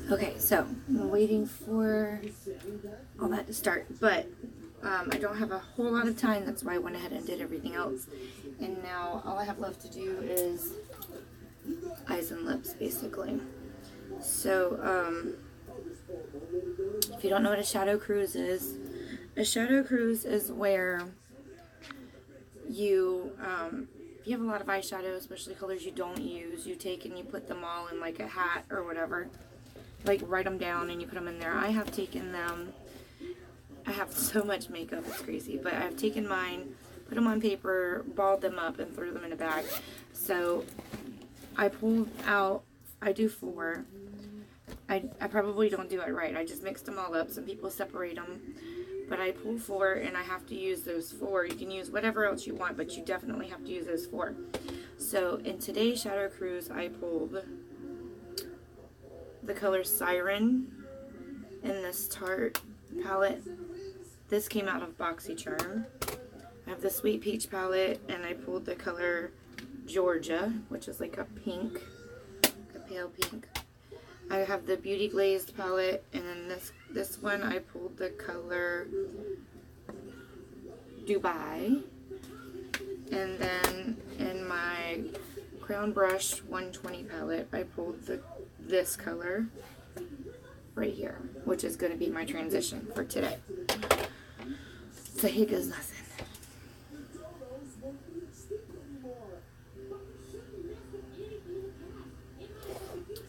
Okay, so I'm waiting for all that to start, but I don't have a whole lot of time. That's why I went ahead and did everything else. And now all I have left to do is eyes and lips, basically. So, if you don't know what a shadow cruise is where you, if you have a lot of eyeshadow, especially colors you don't use, you take and you put them all in like a hat or whatever. Like write them down and you put them in there. I have taken them, I have so much makeup, it's crazy, but I've taken mine, put them on paper, balled them up, and threw them in a bag. So I pulled out, I do 4. I probably don't do it right. I just mixed them all up. Some people separate them. But I pull 4 and I have to use those 4. You can use whatever else you want, but you definitely have to use those 4. So in today's Shadow Cruise, I pulled the color Siren in this Tarte palette. This came out of BoxyCharm. I have the Sweet Peach palette, and I pulled the color Georgia, which is like a pink, a pale pink. I have the Beauty Glazed palette, and then this one I pulled the color Dubai. And then in my Crown Brush 120 palette, I pulled this color right here, which is going to be my transition for today. So here goes nothing.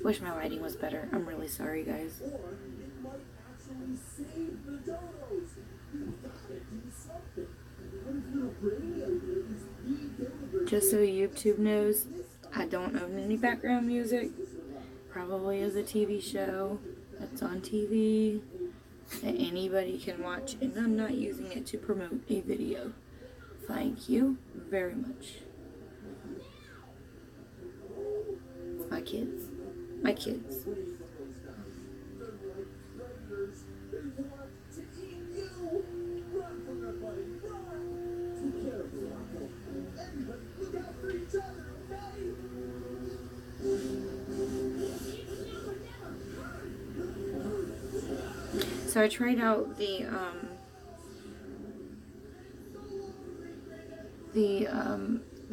Wish my lighting was better. I'm really sorry, guys. Just so YouTube knows, I don't own any background music. Probably is a TV show that's on TV that anybody can watch, and I'm not using it to promote a video. Thank you very much. My kids. My kids. So I tried out the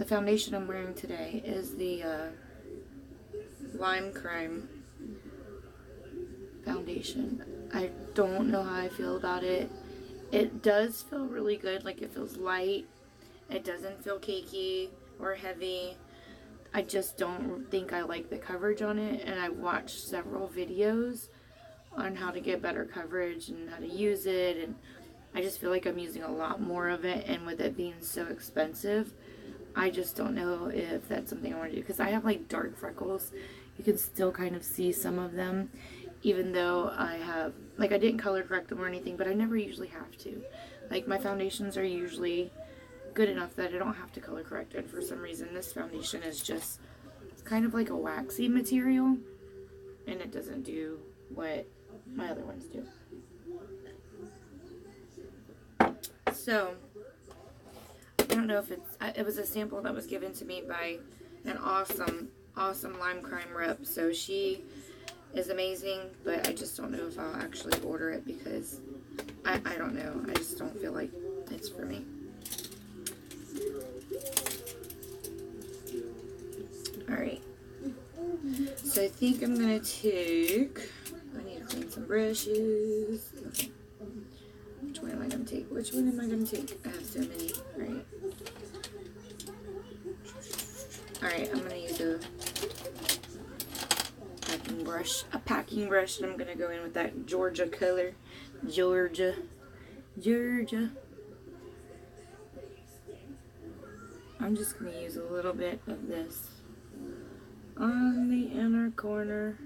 foundation I'm wearing today is the Lime Crime foundation. I don't know how I feel about it. It does feel really good, like it feels light. It doesn't feel cakey or heavy. I just don't think I like the coverage on it, and I've watched several videos on how to get better coverage and how to use it, and I just feel like I'm using a lot more of it, and with it being so expensive, I just don't know if that's something I want to do, because I have like dark freckles. You can still kind of see some of them, even though I have, like, I didn't color correct them or anything, but I never usually have to. Like, my foundations are usually good enough that I don't have to color correct, and for some reason this foundation is just kind of like a waxy material, and it doesn't do what my other ones do. So I don't know if it was a sample that was given to me by an awesome Lime Crime rep, so she is amazing, but I just don't know if I'll actually order it, because I don't know, I just don't feel like it's for me. Alright, so I think I'm gonna take, I need to clean some brushes. Okay. Which one am I gonna take? Which one am I gonna take? I have so many. Alright, I'm gonna use a packing brush, and I'm gonna go in with that Georgia color. Georgia. I'm just gonna use a little bit of this on the inner corner.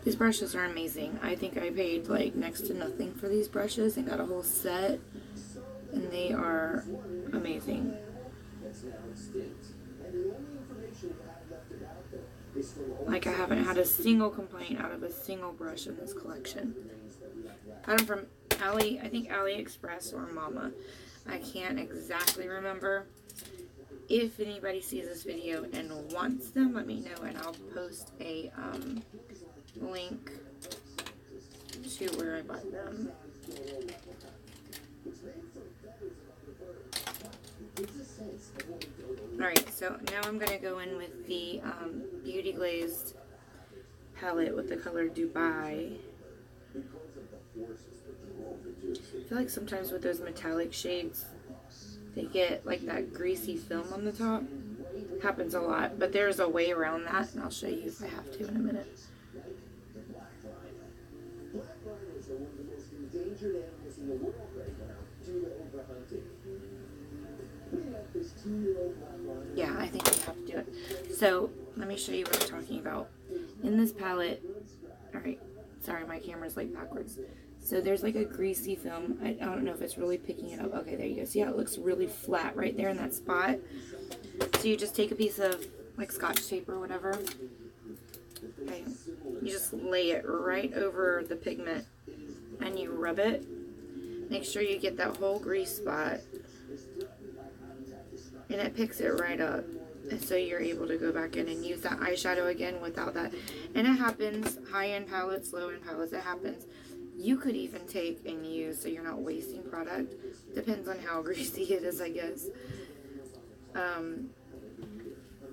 These brushes are amazing. I think I paid like next to nothing for these brushes and got a whole set, and they are amazing. Like, I haven't had a single complaint out of a single brush in this collection. Got them from I think AliExpress or Mama. I can't exactly remember. If anybody sees this video and wants them, let me know, and I'll post a link to where I bought them. Alright, so now I'm going to go in with the Beauty Glazed palette with the color Dubai. I feel like sometimes with those metallic shades, they get like that greasy film on the top. Happens a lot, but there's a way around that, and I'll show you if I have to in a minute. Yeah, I think we have to do it. So, let me show you what I'm talking about. In this palette, alright, sorry, my camera's like backwards. So there's like a greasy film. I don't know if it's really picking it up. Okay, there you go. See how it looks really flat right there in that spot? So you just take a piece of like Scotch tape or whatever. Okay, you just lay it right over the pigment and you rub it. Make sure you get that whole grease spot. And it picks it right up. And so you're able to go back in and use that eyeshadow again without that. And it happens, high-end palettes, low-end palettes, it happens. You could even take and use, so you're not wasting product. Depends on how greasy it is, I guess.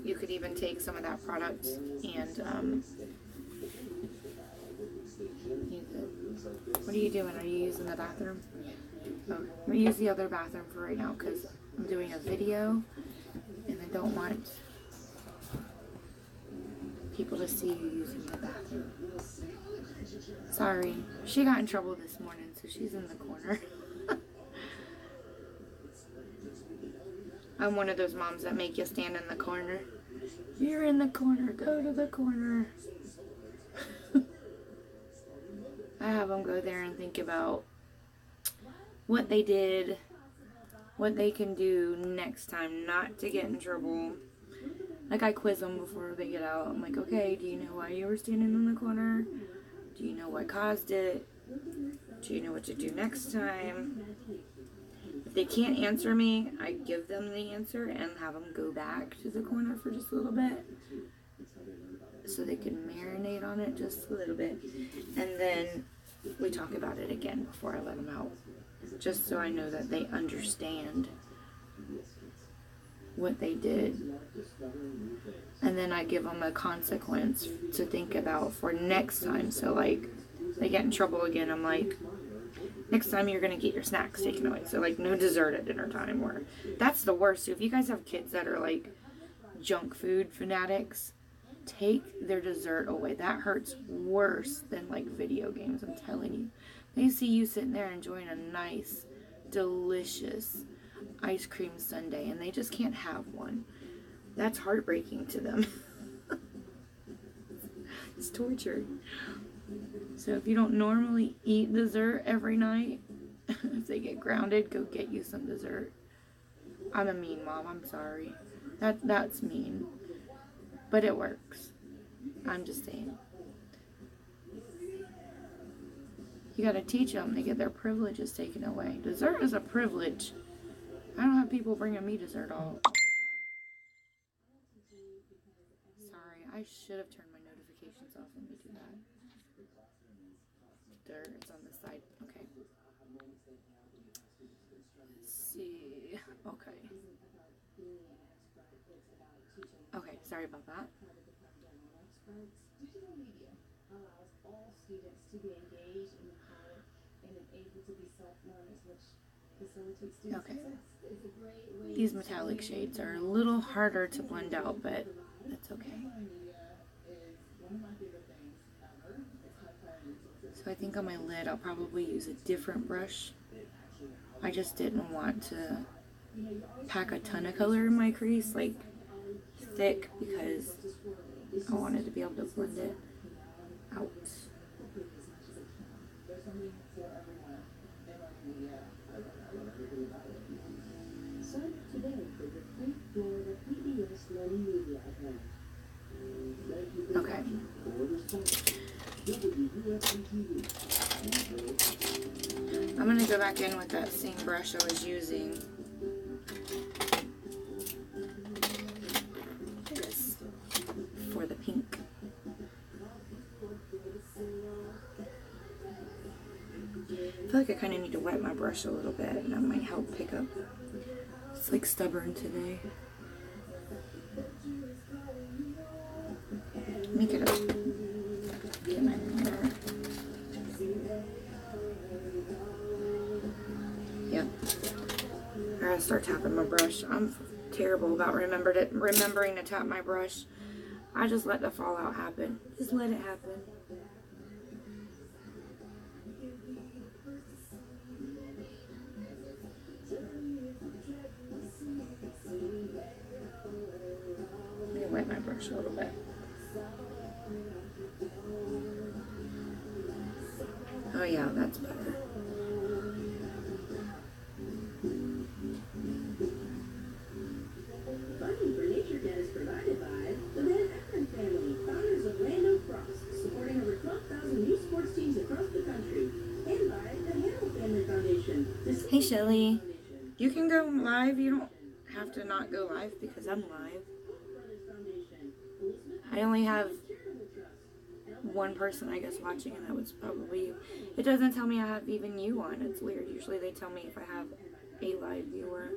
You could even take some of that product and use it. What are you doing? Are you using the bathroom? Oh, I'm going to use the other bathroom for right now because I'm doing a video and I don't want people to see you using the bathroom. Sorry, she got in trouble this morning, so she's in the corner. I'm one of those moms that make you stand in the corner. You're in the corner, go to the corner. I have them go there and think about what they did, what they can do next time not to get in trouble. Like, I quiz them before they get out. I'm like, okay, do you know why you were standing in the corner? Do you know what caused it? Do you know what to do next time? If they can't answer me, I give them the answer and have them go back to the corner for just a little bit so they can marinate on it just a little bit. And then we talk about it again before I let them out, just so I know that they understand what they did. And then I give them a consequence to think about for next time. So like, they get in trouble again, I'm like, next time you're going to get your snacks taken away. So like, no dessert at dinner time. Or that's the worst. So if you guys have kids that are like junk food fanatics, take their dessert away. That hurts worse than like video games, I'm telling you. They see you sitting there enjoying a nice, delicious ice cream sundae and they just can't have one. That's heartbreaking to them. It's torture. So if you don't normally eat dessert every night, if they get grounded, go get you some dessert. I'm a mean mom, I'm sorry. That's mean. But it works. I'm just saying. You gotta teach them. They get their privileges taken away. Dessert is a privilege. I don't have people bringing me dessert all the time. Sorry, I should have turned my notifications off. Let me do that. There, it's on the side. Okay. Let's see. Okay. Okay, sorry about that. Okay. These metallic shades are a little harder to blend out, but that's okay. So I think on my lid I'll probably use a different brush. I just didn't want to pack a ton of color in my crease, like thick, because I wanted to be able to blend it out. Okay. I'm going to go back in with that same brush I was using. This for the pink. I feel like I kind of need to wet my brush a little bit, and that might help pick up. It's like stubborn today. Let me get up. Get my mirror. Yep. I gotta start tapping my brush. I'm terrible about remembering to tap my brush. I just let the fallout happen. Just let it happen. Let me wet my brush a little bit. Oh yeah, that's better. Funding for NatureCat is provided by the Van Eckman family, founders of Lando Cross, supporting over 12,000 youth sports teams across the country, and by the Hamill Family Foundation. Hey Shelly, you can go live. You don't have to not go live because I'm live. I only have one person, I guess, watching, and that was probably you. It doesn't tell me I have even you on. It's weird. Usually they tell me if I have a live viewer.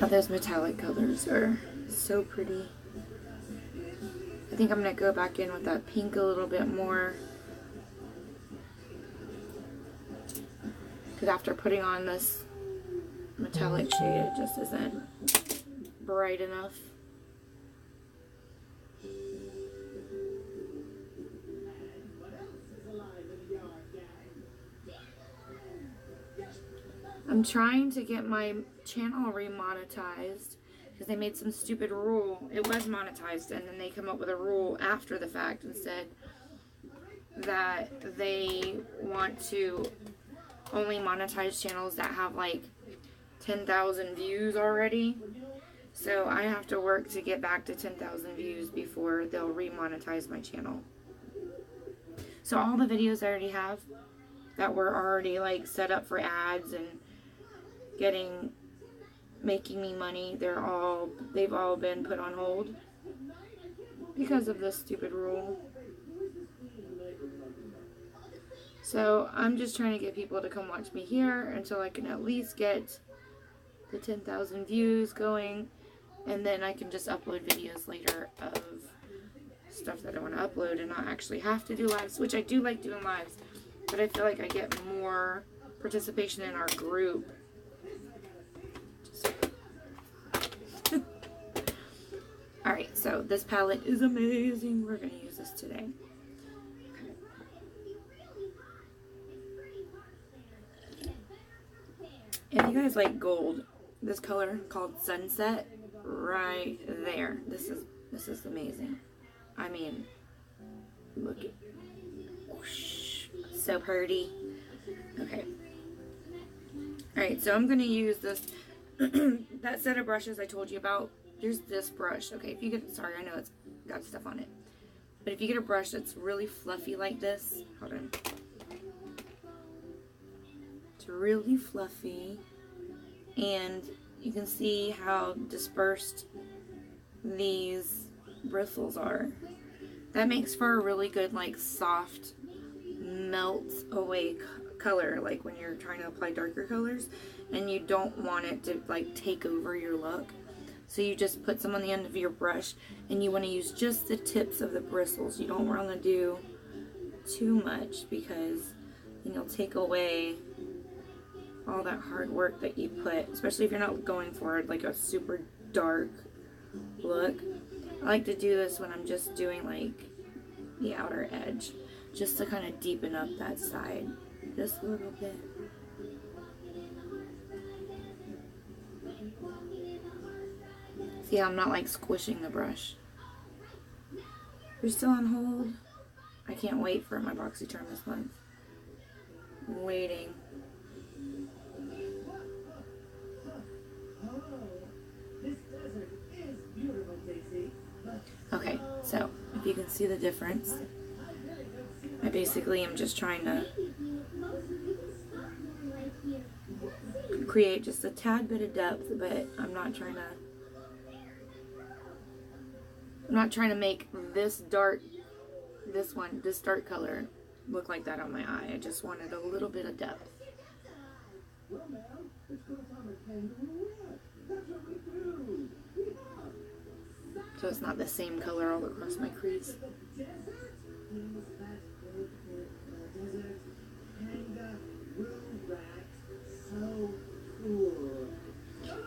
Oh, those metallic colors are so pretty. I think I'm going to go back in with that pink a little bit more. Because after putting on this metallic shade, it just isn't bright enough. I'm trying to get my channel remonetized because they made some stupid rule. It was monetized and then they come up with a rule after the fact and said that they want to only monetize channels that have like 10,000 views already. So I have to work to get back to 10,000 views before they'll remonetize my channel. So all the videos I already have that were already like set up for ads and making me money, they've all been put on hold because of this stupid rule. So I'm just trying to get people to come watch me here until I can at least get the 10,000 views going, and then I can just upload videos later of stuff that I want to upload and not actually have to do lives, which I do like doing lives, but I feel like I get more participation in our group. Alright, so this palette is amazing. We're going to use this today. If you guys like gold, this color called Sunset, right there. This is amazing. I mean, look at, whoosh, so pretty. Okay. Alright, so I'm going to use this, that set of brushes I told you about. There's this brush. Okay, if you get, sorry, I know it's got stuff on it. But if you get a brush that's really fluffy like this, hold on. It's really fluffy. And you can see how dispersed these bristles are. That makes for a really good, like, soft, melt away color, like when you're trying to apply darker colors and you don't want it to like take over your look. So you just put some on the end of your brush, and you want to use just the tips of the bristles. You don't want to do too much, because then you'll take away all that hard work that you put, especially if you're not going for like a super dark look. I like to do this when I'm just doing like the outer edge, just to kind of deepen up that side just a little bit. See how I'm not like squishing the brush. You're still on hold? I can't wait for my BoxyCharm this month. I'm waiting. Okay, so if you can see the difference, I basically am just trying to create just a tad bit of depth, but I'm not trying to make this dark color look like that on my eye. I just wanted a little bit of depth. So it's not the same color all across my crease.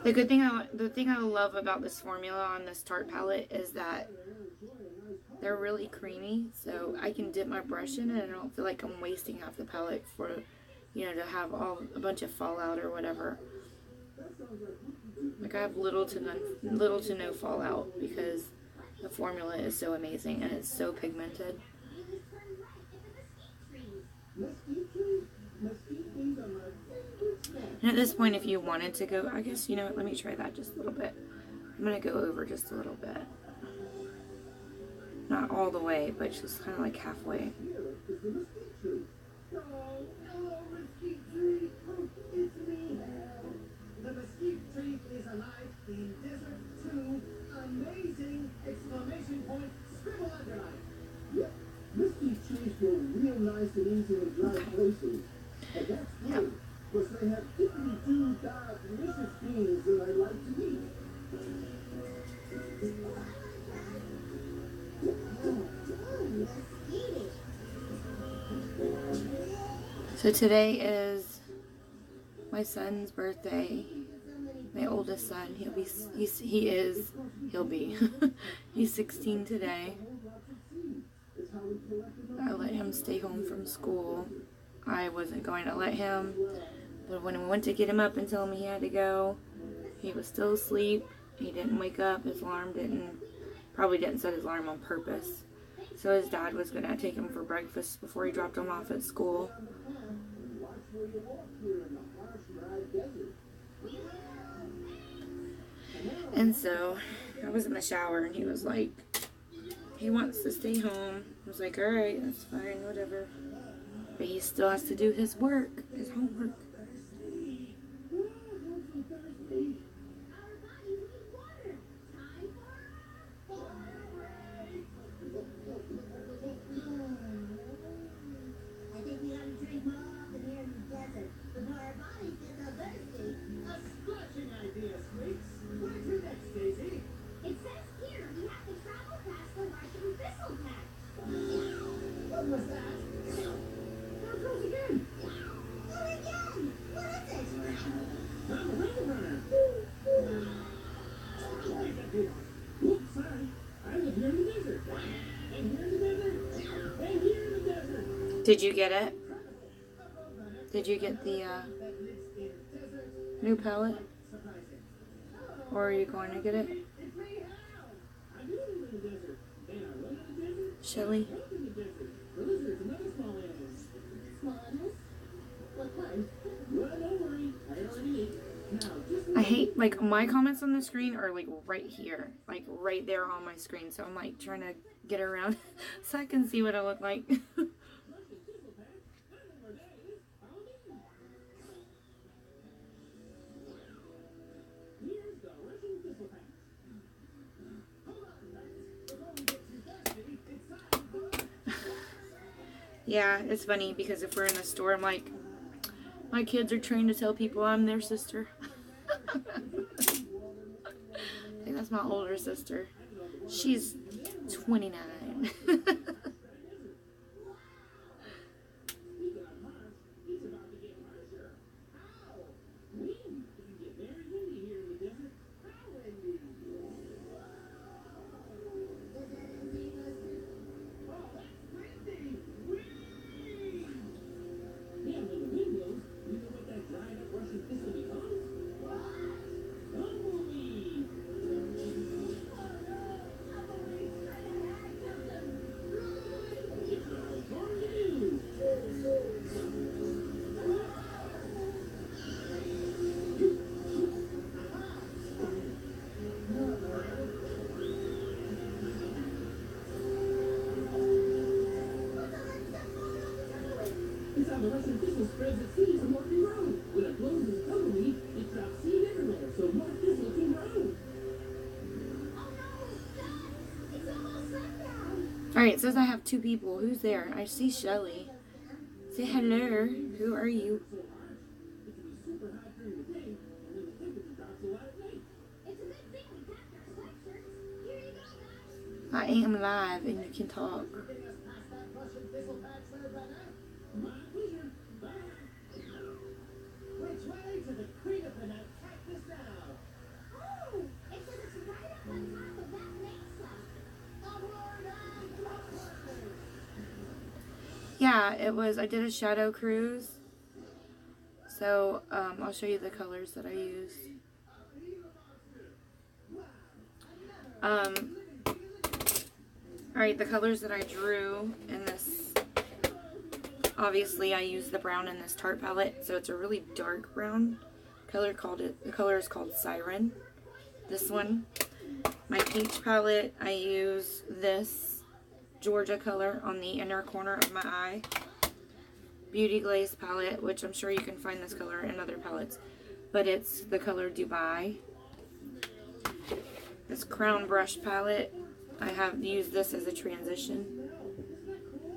The thing I love about this formula on this Tarte palette is that they're really creamy, so I can dip my brush in it and I don't feel like I'm wasting half the palette for, you know, to have a bunch of fallout or whatever. Like I have little to no fallout because the formula is so amazing and it's so pigmented. And at this point, if you wanted to go, I guess, you know what, let me try that just a little bit. I'm going to go over just a little bit. Not all the way, but just kind of like halfway. The mesquite tree is alive in desert 2. Amazing! Exclamation point, scribble underline. Yeah, mesquite trees grow real nice and easy in dry places. And that's good, because they have 52 delicious beans that I like to eat. So today is my son's birthday. My oldest son. He's 16 today. I let him stay home from school. I wasn't going to let him, but when we went to get him up and tell him he had to go, he was still asleep. He didn't wake up. His alarm probably didn't set his alarm on purpose. So his dad was going to take him for breakfast before he dropped him off at school. And so I was in the shower and he was like, he wants to stay home. I was like, alright, that's fine, whatever. But he still has to do his work, his homework. Did you get it? Did you get the new palette? Or are you going to get it? Shelly? I hate, like, my comments on the screen are like right here, like right there on my screen, so I'm like trying to get around so I can see what I look like. Yeah, it's funny because if we're in the store, I'm like, My kids are trained to tell people I'm their sister. I think that's my older sister. She's 29. Alright, it says I have 2 people. Who's there? I see Shelly. Say hello. Who are you? I am live and you can talk. Yeah, it was, I did a shadow cruise. So, I'll show you the colors that I used. Alright, the colors that I drew in this, obviously I used the brown in this Tarte palette, so it's a really dark brown color. The color is called Siren. This one. My peach palette, I use this Georgia color on the inner corner of my eye. Beauty Glaze palette, which I'm sure you can find this color in other palettes, but it's the color Dubai. This Crown Brush palette, I have used this as a transition.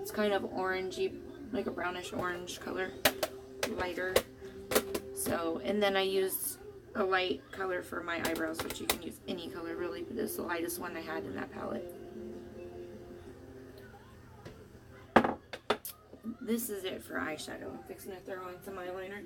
It's kind of orangey, like a brownish orange color, lighter. So, and then I used a light color for my eyebrows, which you can use any color really, but this is the lightest one I had in that palette. This is it for eyeshadow. I'm fixing to throw on some eyeliner.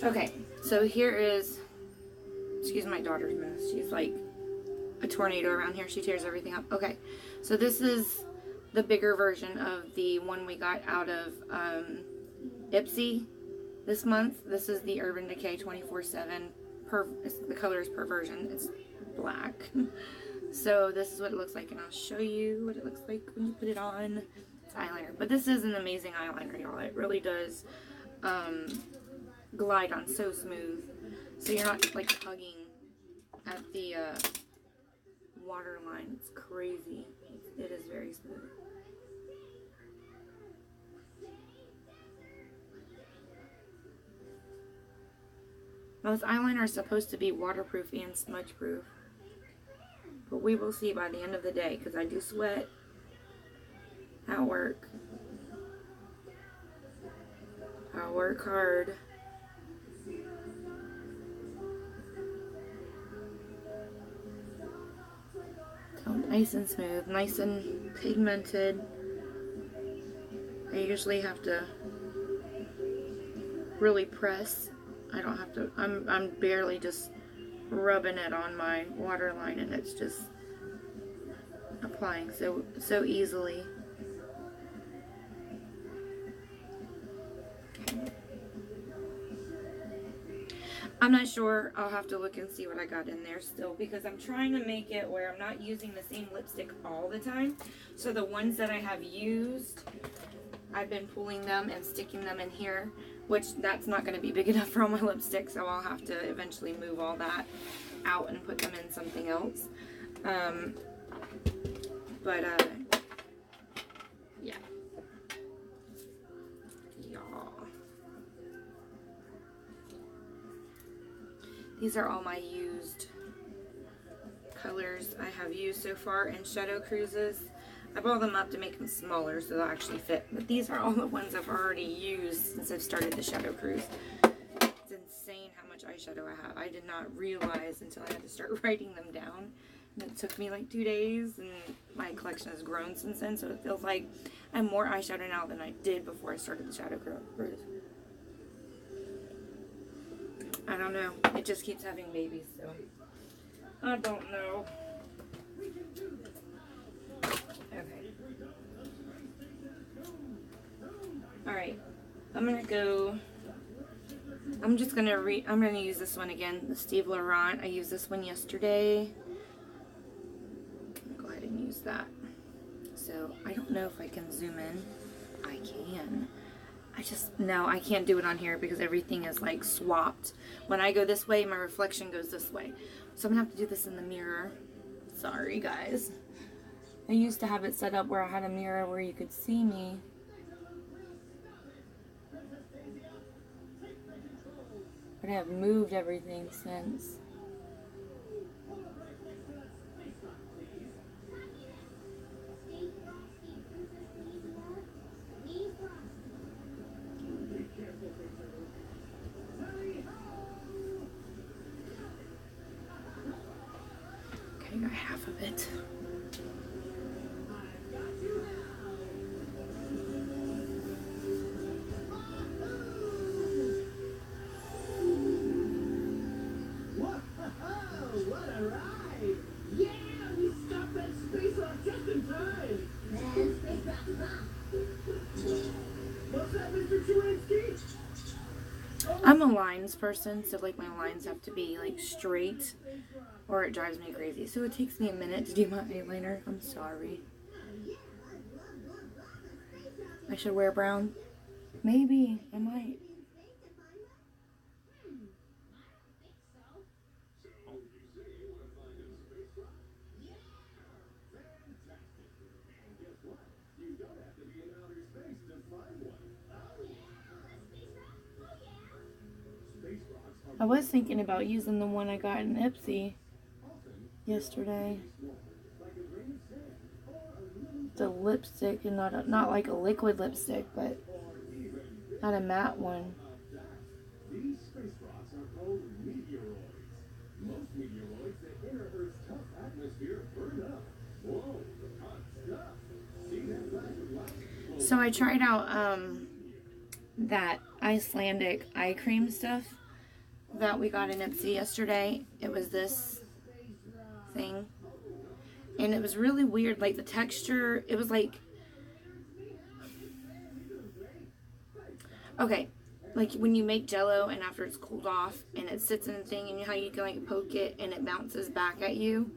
Okay, so here is, excuse my daughter's mess. She's like a tornado around here. She tears everything up. Okay, so this is the bigger version of the one we got out of Ipsy this month. This is the Urban Decay 24/7. The color is Perversion. It's black. So this is what it looks like, and I'll show you what it looks like when you put it on. It's eyeliner, but this is an amazing eyeliner, y'all. It really does glide on so smooth, so you're not like tugging at the waterline. It's crazy. It is very smooth. Now this eyeliner is supposed to be waterproof and smudge proof, but we will see by the end of the day, because I do sweat at work. I work hard. So nice and smooth, nice and pigmented. I usually have to really press. I don't have to, I'm barely just rubbing it on my waterline, and it's just applying so easily. I'm not sure. I'll have to look and see what I got in there still, because I'm trying to make it where I'm not using the same lipstick all the time. So the ones that I have used, I've been pulling them and sticking them in here, which that's not going to be big enough for all my lipstick, so I'll have to eventually move all that out and put them in something else. Yeah. Y'all. These are all my used colors I have used so far in Shadow Cruises. I bought them up to make them smaller so they'll actually fit. But these are all the ones I've already used since I've started the Shadow Cruise. It's insane how much eyeshadow I have. I did not realize until I had to start writing them down. And it took me like 2 days, and my collection has grown since then, so it feels like I have more eyeshadow now than I did before I started the Shadow Cruise. I don't know. It just keeps having babies, so I don't know. Okay. Alright. I'm gonna use this one again, the Steve Laurent. I used this one yesterday. Go ahead and use that. So, I don't know if I can zoom in. I can. No, I can't do it on here because everything is like swapped. When I go this way, my reflection goes this way. So I'm gonna have to do this in the mirror. Sorry, guys. I used to have it set up where I had a mirror where you could see me. But I have moved everything since. Okay, got half of it. I'm a lines person, so like my lines have to be like straight or it drives me crazy. So it takes me a minute to do my eyeliner. I'm sorry. I should wear brown. Maybe. I might. I was thinking about using the one I got in Ipsy yesterday. The lipstick, and not like a liquid lipstick, but not a matte one. These space rocks are called meteoroids. Most meteoroids that enter Earth's tough atmosphere burn up. Whoa, hot stuff. See that flash of light? So I tried out that Icelandic eye cream stuff that we got in Ipsy yesterday. It was this thing. And it was really weird. Like the texture, it was like... Okay. Like when you make Jello and after it's cooled off and it sits in a thing and you know how you can like poke it and it bounces back at you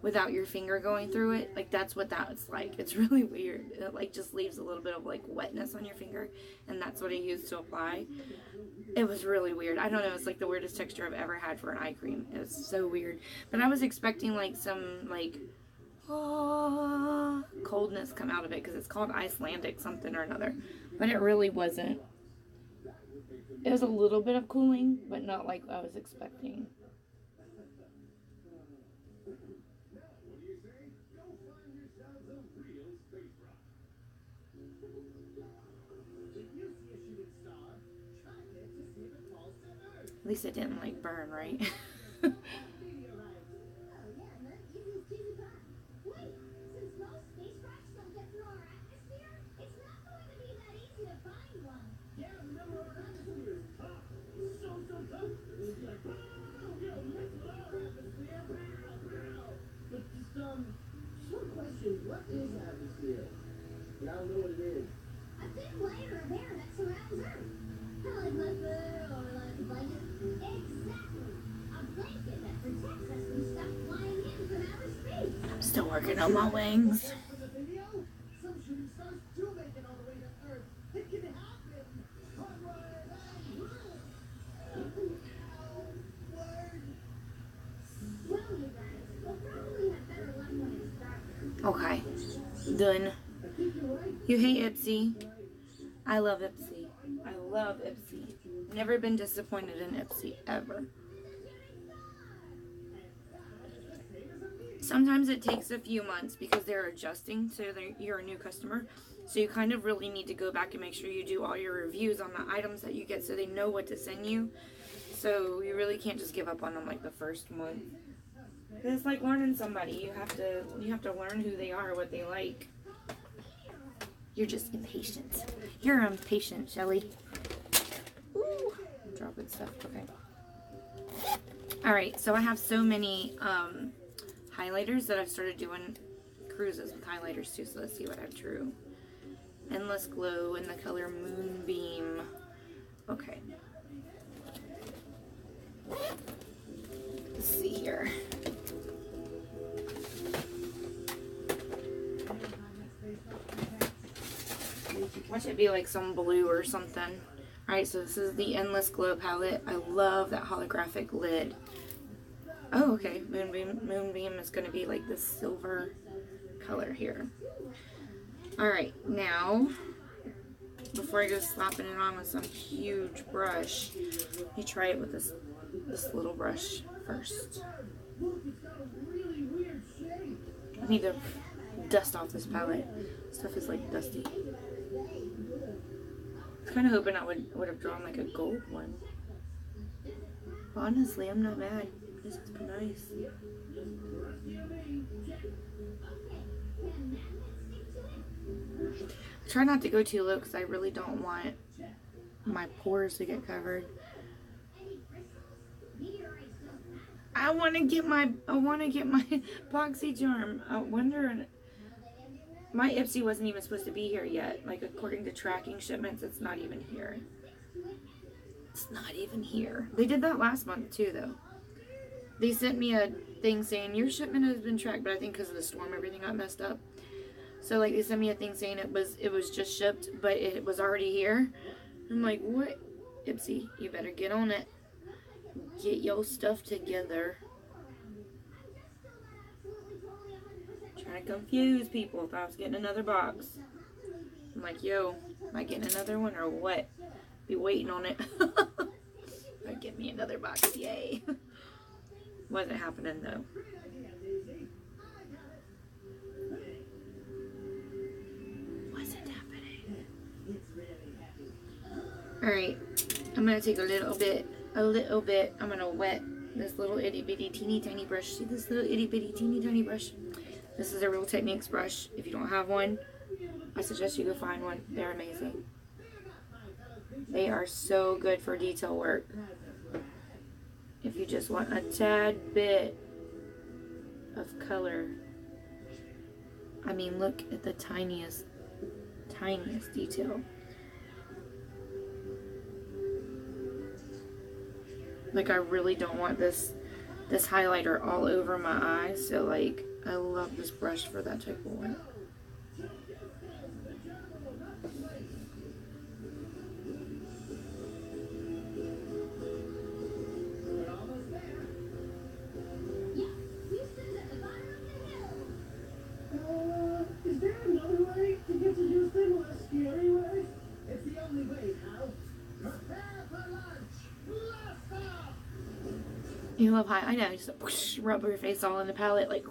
without your finger going through it. Like that's what that's like. It's really weird. It like just leaves a little bit of like wetness on your finger, and that's what I used to apply. It was really weird. I don't know. It's like the weirdest texture I've ever had for an eye cream. It was so weird. But I was expecting like some like coldness come out of it because it's called Icelandic something or another. But it really wasn't. It was a little bit of cooling, but not like I was expecting. At least it didn't like burn, right? What is atmosphere? I don't know what it is. A thin layer of air that surrounds Earth. Kind of like mother or like a blanket. Exactly. A blanket that protects us from stuff flying in from outer space. I'm still working on my wings. Some shooting stars do make it all the way to Earth. It can happen. Well, you guys, we'll probably have better luck when it's darker. Okay. Done. I think you're right. You hate Ipsy? I love Ipsy. I love Ipsy. Never been disappointed in Ipsy, ever. Sometimes it takes a few months because they're adjusting, so you're a new customer. So you kind of really need to go back and make sure you do all your reviews on the items that you get so they know what to send you. So you really can't just give up on them like the first month. It's like learning somebody. You have to learn who they are, what they like. You're just impatient. You're impatient, Shelly. Ooh, I'm dropping stuff. Okay. Alright, so I have so many highlighters that I've started doing cruises with highlighters too, so let's see what I drew. Endless Glow in the color Moonbeam. Okay. Let's see here. Watch it be like some blue or something. Alright, so this is the Endless Glow palette. I love that holographic lid. Oh, okay. Moonbeam is going to be like this silver color here. Alright, now, before I go slapping it on with some huge brush, let me try it with this little brush first. I need to dust off this palette. Stuff is like dusty. I was kind of hoping I would have drawn like a gold one. Honestly, I'm not mad. This is nice. I try not to go too low because I really don't want my pores to get covered. I want to get my boxy charm. I wonder. My Ipsy wasn't even supposed to be here yet. Like, according to tracking shipments, it's not even here. It's not even here. They did that last month, too, though. They sent me a thing saying, your shipment has been tracked, but I think because of the storm, everything got messed up. So, like, they sent me a thing saying it was just shipped, but it was already here. I'm like, what? Ipsy, you better get on it. Get your stuff together. Trying to confuse people. Thought I was getting another box. I'm like, yo, am I getting another one or what? Be waiting on it. Get me another box, yay. Wasn't happening though. Wasn't happening. Alright, I'm gonna take a little bit. I'm gonna wet this little itty bitty teeny tiny brush. See this little itty bitty teeny tiny brush? This is a Real Techniques brush. If you don't have one, I suggest you go find one. They're amazing. They are so good for detail work. If you just want a tad bit of color. I mean, look at the tiniest detail. Like, I really don't want this highlighter all over my eyes, so like, I love this brush for that type of work. Is there another way to get to Houston less scary way? It's the only way, Hal. Prepare for lunch. Blast off! You love high. I know. Just whoosh, rub your face all in the palette, like.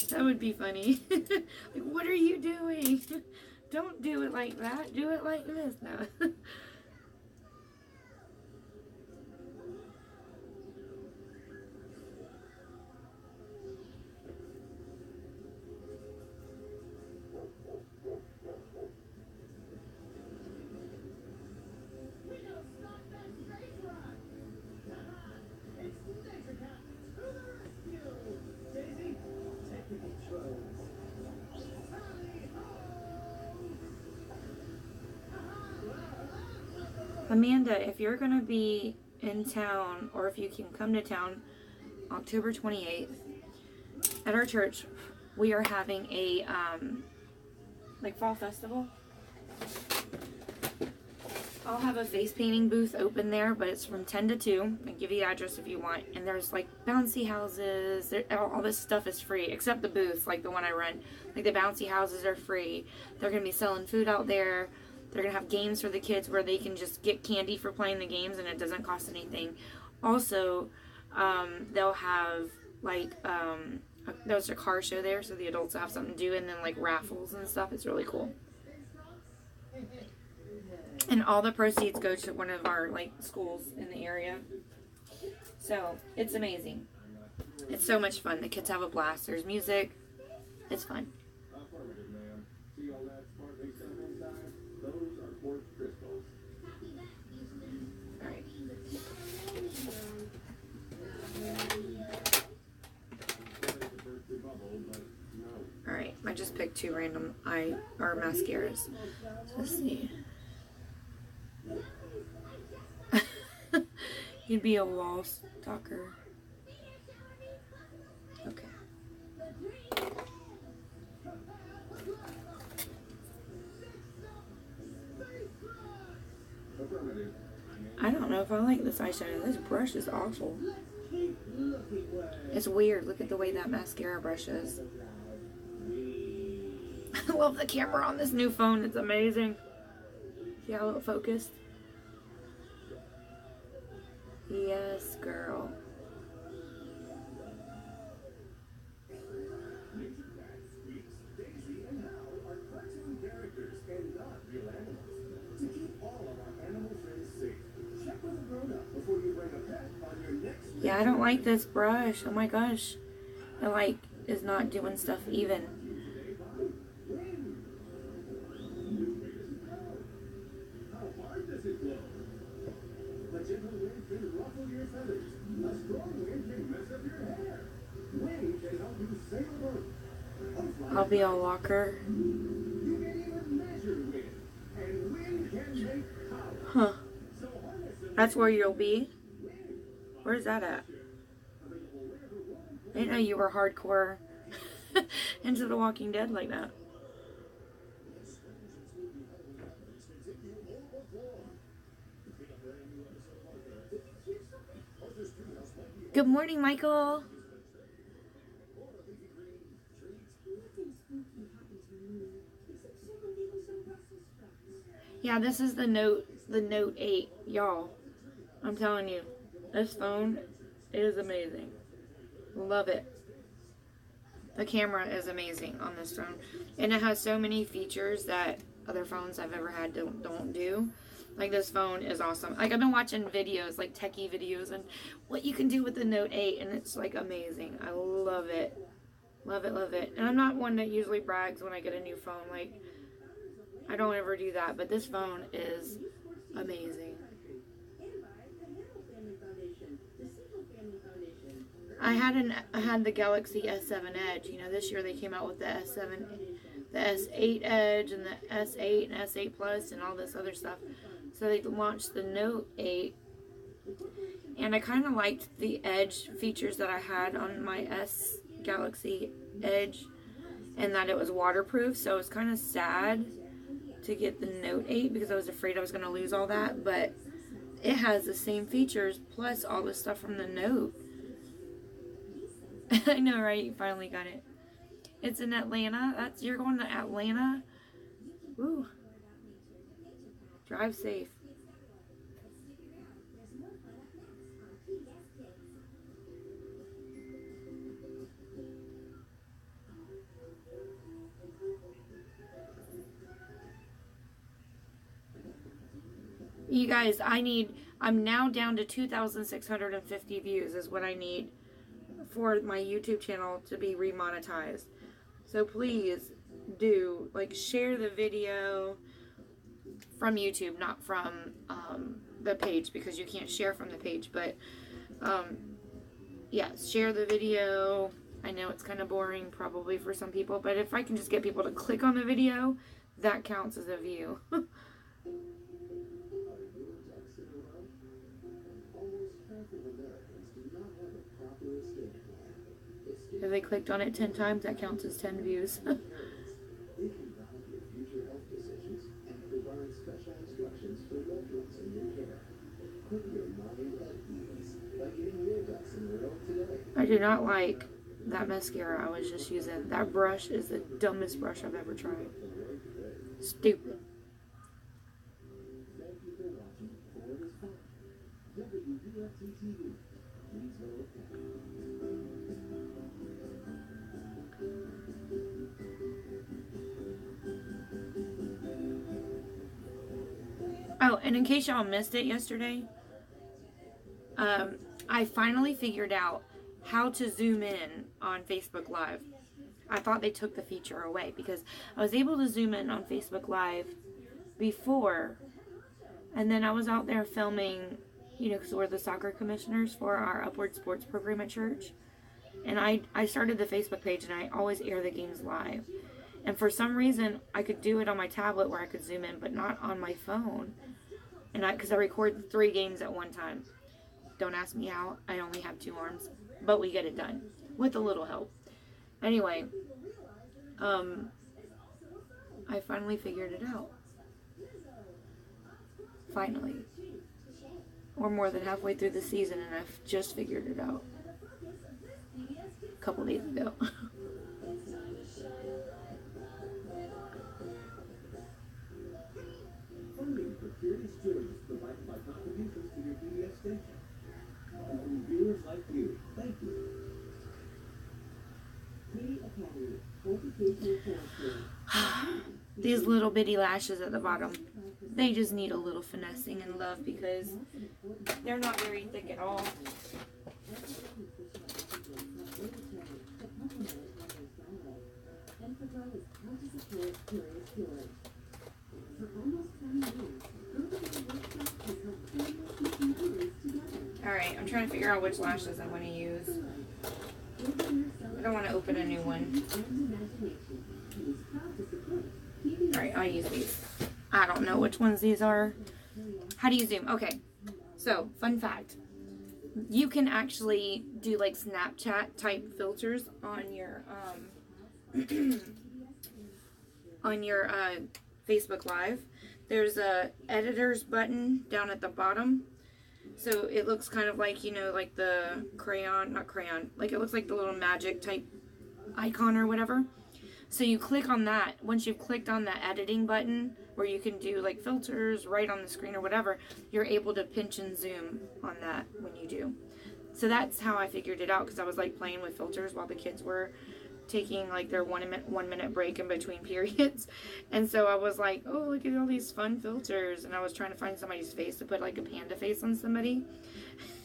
That would be funny. Like, what are you doing? Don't do it like that. Do it like this now. Amanda, if you're going to be in town, or if you can come to town October 28th, at our church, we are having a, like, fall festival. I'll have a face painting booth open there, but it's from 10 to 2. I can give you the address if you want. And there's like bouncy houses. All this stuff is free, except the booths, like the one I run. Like the bouncy houses are free. They're going to be selling food out there. They're going to have games for the kids where they can just get candy for playing the games and it doesn't cost anything. Also, they'll have like, there's a car show there, so the adults will have something to do, and then like raffles and stuff. It's really cool. And all the proceeds go to one of our like schools in the area. So it's amazing. It's so much fun. The kids have a blast. There's music. It's fun. Affirmative, ma'am. See all that sparkly stuff inside? Those are quartz crystals. Alright. Alright, I just picked 2 random mascaras. So let's see. You'd be a wall stalker. Okay. I don't know if I like this eyeshadow. This brush is awful. It's weird. Look at the way that mascara brush is. I love the camera on this new phone. It's amazing. See how it focused? Yes, girl. Daisy and Hal are cartoon characters and not real animals. To keep all of our animal friends safe, check with a grown-up before you bring a pet on your next. Yeah, I don't like this brush. Oh my gosh. It like is not doing stuff even. How hard does it blow? A gentle wind can ruffle your feathers. A strong wind can mess up your hair. Wind can help you sail a boat. I'll be a walker. You can even measure wind, and wind can make power. Huh. So harness the That's where you'll be? Where's that at? I didn't know you were hardcore into The Walking Dead like that. Good morning, Michael. Yeah, this is the Note 8, y'all. I'm telling you, this phone is amazing. Love it. The camera is amazing on this phone, and it has so many features that other phones I've ever had don't do. Like, this phone is awesome. Like, I've been watching videos, like techie videos, and what you can do with the Note 8, and it's like amazing. I love it. Love it, love it. And I'm not one that usually brags when I get a new phone. Like, I don't ever do that, but this phone is amazing. I had the Galaxy S7 Edge. You know, this year they came out with the S7, the S8 Edge, and the S8 and S8 Plus, and all this other stuff. So they launched the Note 8, and I kind of liked the Edge features that I had on my Galaxy Edge, and that it was waterproof. So it was kind of sad to get the Note 8 because I was afraid I was going to lose all that, but it has the same features plus all the stuff from the Note. I know, right? You finally got it. It's in Atlanta. You're going to Atlanta? Woo. Drive safe. You guys, I'm now down to 2,650 views is what I need for my YouTube channel to be remonetized. So please do, like, share the video from YouTube, not from the page, because you can't share from the page, but yeah, share the video. I know it's kind of boring probably for some people, but if I can just get people to click on the video, that counts as a view. If they clicked on it 10 times, that counts as 10 views. do not like that mascara I was just using. That brush is the dumbest brush I've ever tried. Stupid. Oh, and in case y'all missed it yesterday, I finally figured out how to zoom in on Facebook Live. I thought they took the feature away because I was able to zoom in on Facebook Live before, and then I was out there filming, you know, because we're the soccer commissioners for our Upward Sports program at church. And I started the Facebook page, and I always air the games live. And for some reason, I could do it on my tablet where I could zoom in, but not on my phone. And because I record 3 games at one time. Don't ask me how. I only have 2 arms, but we get it done with a little help. Anyway, I finally figured it out. Finally. We're more than halfway through the season, and I've just figured it out a couple days ago. Funding for Curious Journeys is provided by contributions to your PBS station. And from viewers like you, thank you. These little bitty lashes at the bottom, they just need a little finessing and love because they're not very thick at all. Alright, I'm trying to figure out which lashes I want to use. I don't want to open a new one. Alright, I'll use these. I don't know which ones these are. How do you zoom? Okay, so, fun fact. You can actually do like Snapchat type filters on your Facebook Live. There's a editors button down at the bottom. So it looks kind of like, you know, like the like it looks like the little magic type icon or whatever. So you click on that. Once you've clicked on that editing button where you can do like filters right on the screen or whatever, you're able to pinch and zoom on that when you do. So that's how I figured it out, because I was like playing with filters while the kids were taking like their 1 minute break in between periods. And so I was like, oh, look at all these fun filters. And I was trying to find somebody's face to put like a panda face on somebody.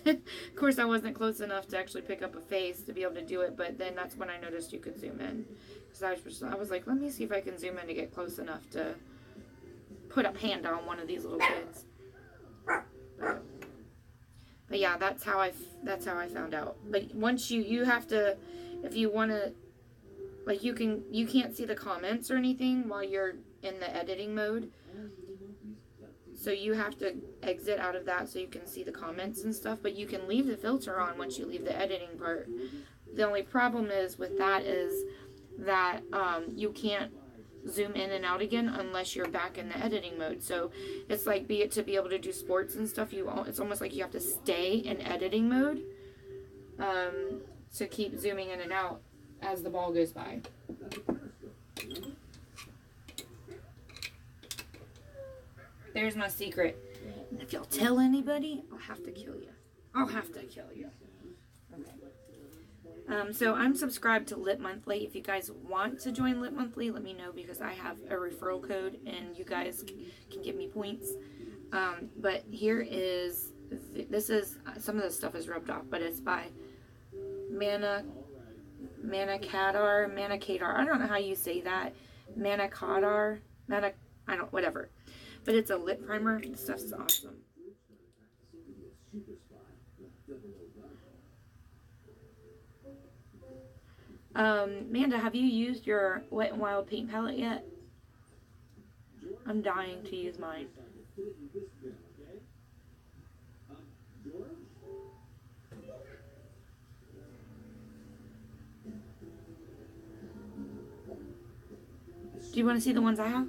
Of course, I wasn't close enough to actually pick up a face to be able to do it. But then that's when I noticed you could zoom in. Because I was like, let me see if I can zoom in to get close enough to put a panda on one of these little kids. But yeah, that's how I found out. But once you have to, if you want to, like you can't see the comments or anything while you're in the editing mode. So you have to exit out of that so you can see the comments and stuff. But you can leave the filter on once you leave the editing part. The only problem is with that is that you can't zoom in and out again unless you're back in the editing mode. So it's like to be able to do sports and stuff, it's almost like you have to stay in editing mode to keep zooming in and out as the ball goes by. There's my secret. And if y'all tell anybody, I'll have to kill you. Okay. So I'm subscribed to Lit Monthly. If you guys want to join Lit Monthly, let me know, because I have a referral code and you guys can give me points. But here is, this is, some of the stuff is rubbed off, but it's by Manakadar. I don't know how you say that. Whatever. But it's a lip primer. This stuff's awesome. Amanda, have you used your Wet n Wild paint palette yet? I'm dying to use mine. Do you want to see the ones I have?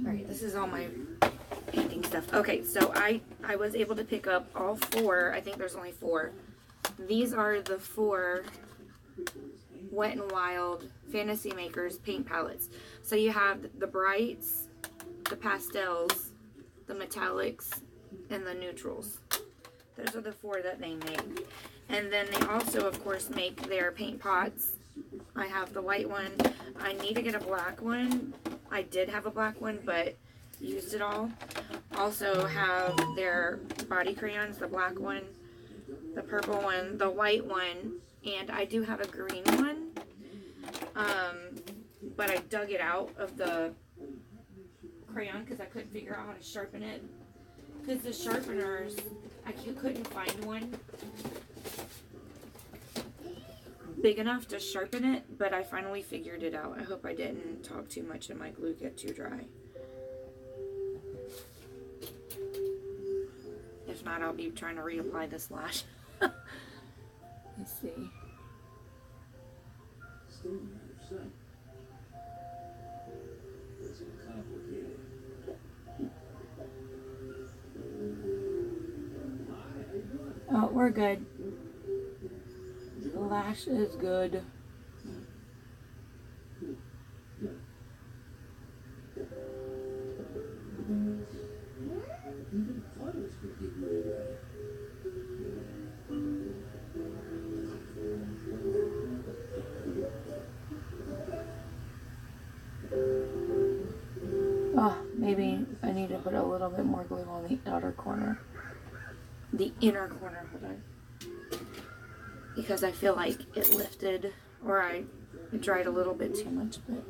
Alright, this is all my painting stuff. Okay, so I was able to pick up all 4. I think there's only 4. These are the 4 Wet n Wild Fantasy Makers paint palettes. So you have the brights, the pastels, the metallics, and the neutrals. Those are the 4 that they make. And then they also, of course, make their paint pots. I have the white one. I need to get a black one. I did have a black one, but used it all. Also have their body crayons, the black one, the purple one, the white one, and I do have a green one. But I dug it out of the crayon because I couldn't figure out how to sharpen it. Because the sharpeners, I couldn't find one big enough to sharpen it, but I finally figured it out. I hope I didn't talk too much and my glue get too dry. If not, I'll be trying to reapply this lash. Let's see. Oh, we're good. The lash is good. Oh, maybe I need to put a little bit more glue on the outer corner. The inner corner, hold on. Because I feel like it lifted, or I dried a little bit too much, but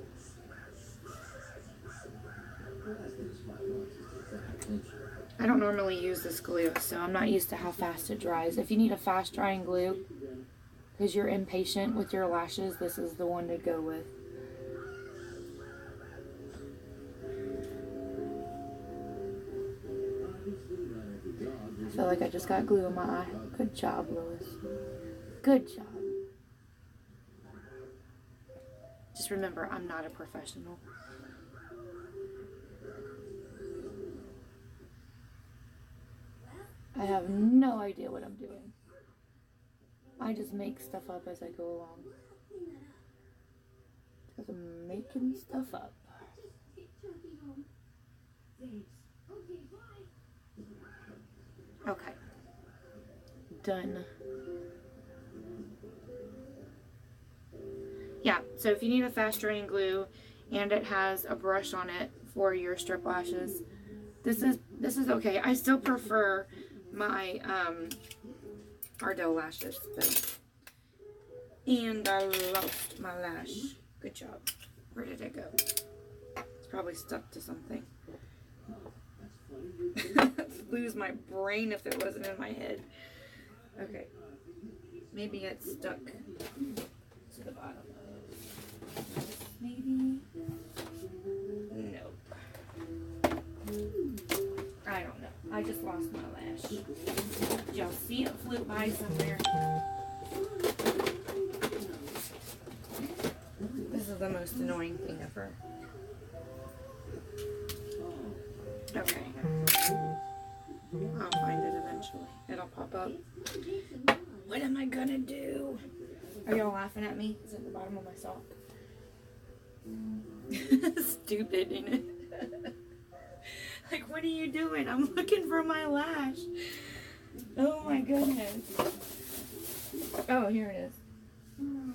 I don't normally use this glue, so I'm not used to how fast it dries. If you need a fast drying glue, because you're impatient with your lashes, this is the one to go with. I feel like I just got glue in my eye. Good job, Lois. Good job. Just remember, I'm not a professional. I have no idea what I'm doing. I just make stuff up as I go along. Because I'm making stuff up. Okay. Done. Yeah, so if you need a fast drying glue and it has a brush on it for your strip lashes, this is okay. I still prefer my Ardell lashes though. And I lost my lash. Good job. Where did it go? It's probably stuck to something. Lose my brain if it wasn't in my head. Okay. Maybe it's stuck to the bottom. Maybe. Nope. I don't know. I just lost my lash. Did y'all see it flew by somewhere? This is the most annoying thing ever. Okay. I'll find it eventually. It'll pop up. What am I gonna do? Are y'all laughing at me? It's at the bottom of my sock. Stupid, ain't it? Like, what are you doing? I'm looking for my lash. Oh my goodness. Oh, here it is.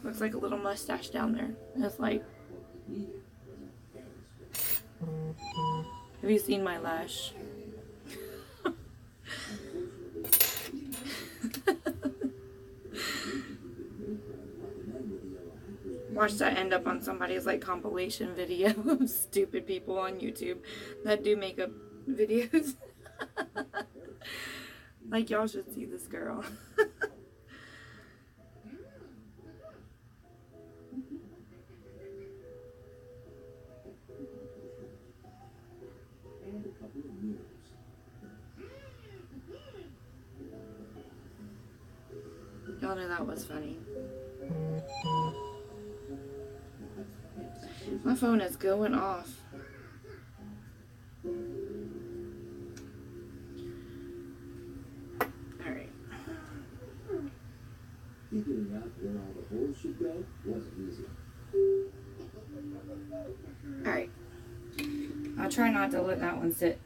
Looks like a little mustache down there. It's like... Have you seen my lash? Watch that end up on somebody's like compilation video of stupid people on YouTube that do makeup videos. Like, y'all should see this girl. Y'all know that was funny. My phone is going off. Figuring out where all the holes should go wasn't easy. Alright. I'll try not to let that one sit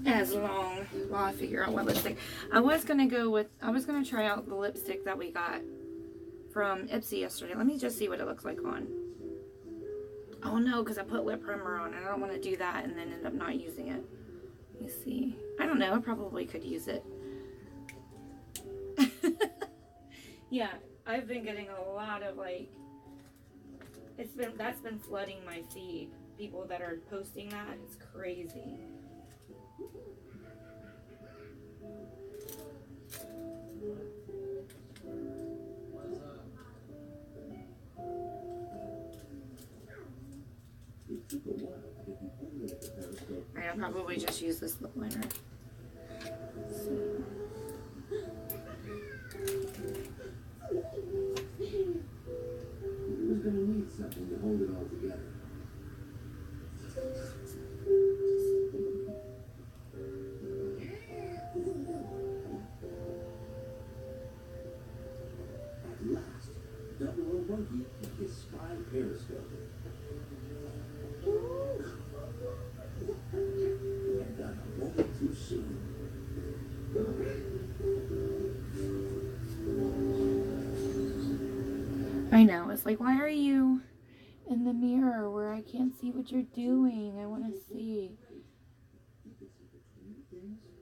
as long while I figure out what lipstick. I was gonna try out the lipstick that we got from Ipsy yesterday. Let me just see what it looks like on. Oh no, because I put lip primer on and I don't want to do that and then end up not using it. Let me see. I don't know, I probably could use it. Yeah, I've been getting a lot of like, that's been flooding my feed. People that are posting that, it's crazy. Alright, I'll probably just use this lip liner. Who's gonna need something to hold it all together? At last, 00 Monkey and his spy periscope. And done a moment too soon. I know, it's like, why are you in the mirror where I can't see what you're doing? I want to see.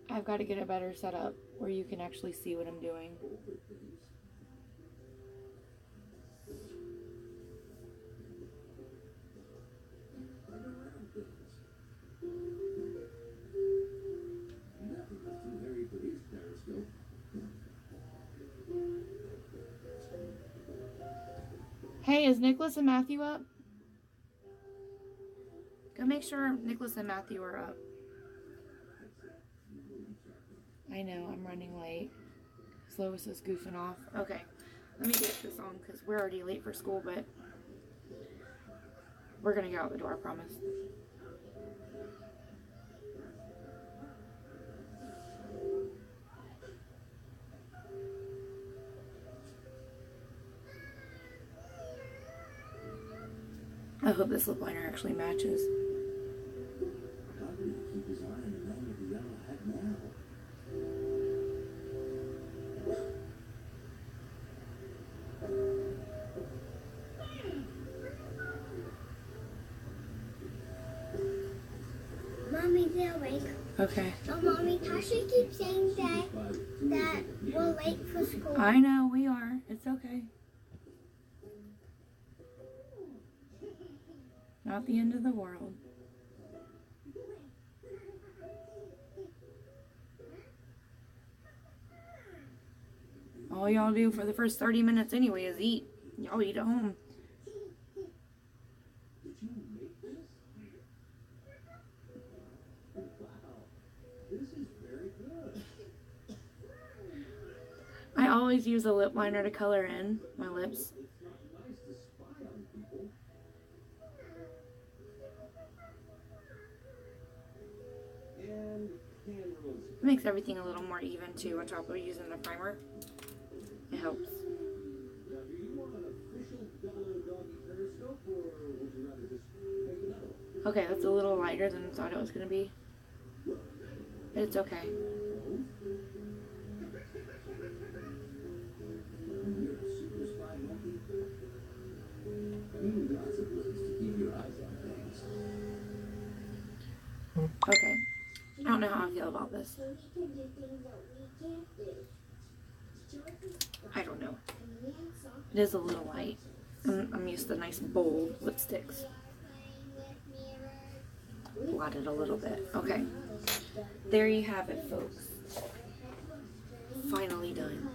I've got to get a better setup where you can actually see what I'm doing. Hey, is Nicholas and Matthew up? Go make sure Nicholas and Matthew are up. I know, I'm running late. Lois is goofing off. Okay, let me get this on because we're already late for school, but we're going to get out the door, I promise. I hope this lip liner actually matches. Keep his eye on the man with the yellow hat now. Mommy, they're awake. Okay. Oh, Mommy, Tasha keeps saying that we're late for school. I know, we are. It's okay. Not the end of the world. All y'all do for the first 30 minutes anyway is eat. Y'all eat at home. Did you make this? Wow, this is very good. I always use a lip liner to color in my lips. It's not nice to spy on people. And cameras. It makes everything a little more even too on top of using the primer. It helps. Now, do you want an official Doggy periscope, or would you rather just make it up? Okay, that's a little lighter than I thought it was going to be. But it's okay. You're a super spy monkey. You need lots of ways to keep your eyes on things. Okay. I don't know how I feel about this. So we can do things that we can't do. I don't know. It is a little light. I'm used to nice bold lipsticks. Blot it a little bit. Okay. There you have it, folks. Finally done.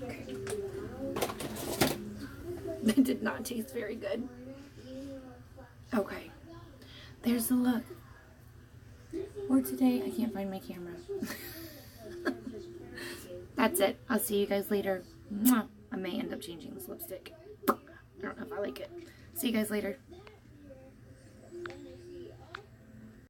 Okay. That did not taste very good. Okay. There's the look. Or today, I can't find my camera. That's it. I'll see you guys later. Mwah. I may end up changing this lipstick. I don't know if I like it. See you guys later.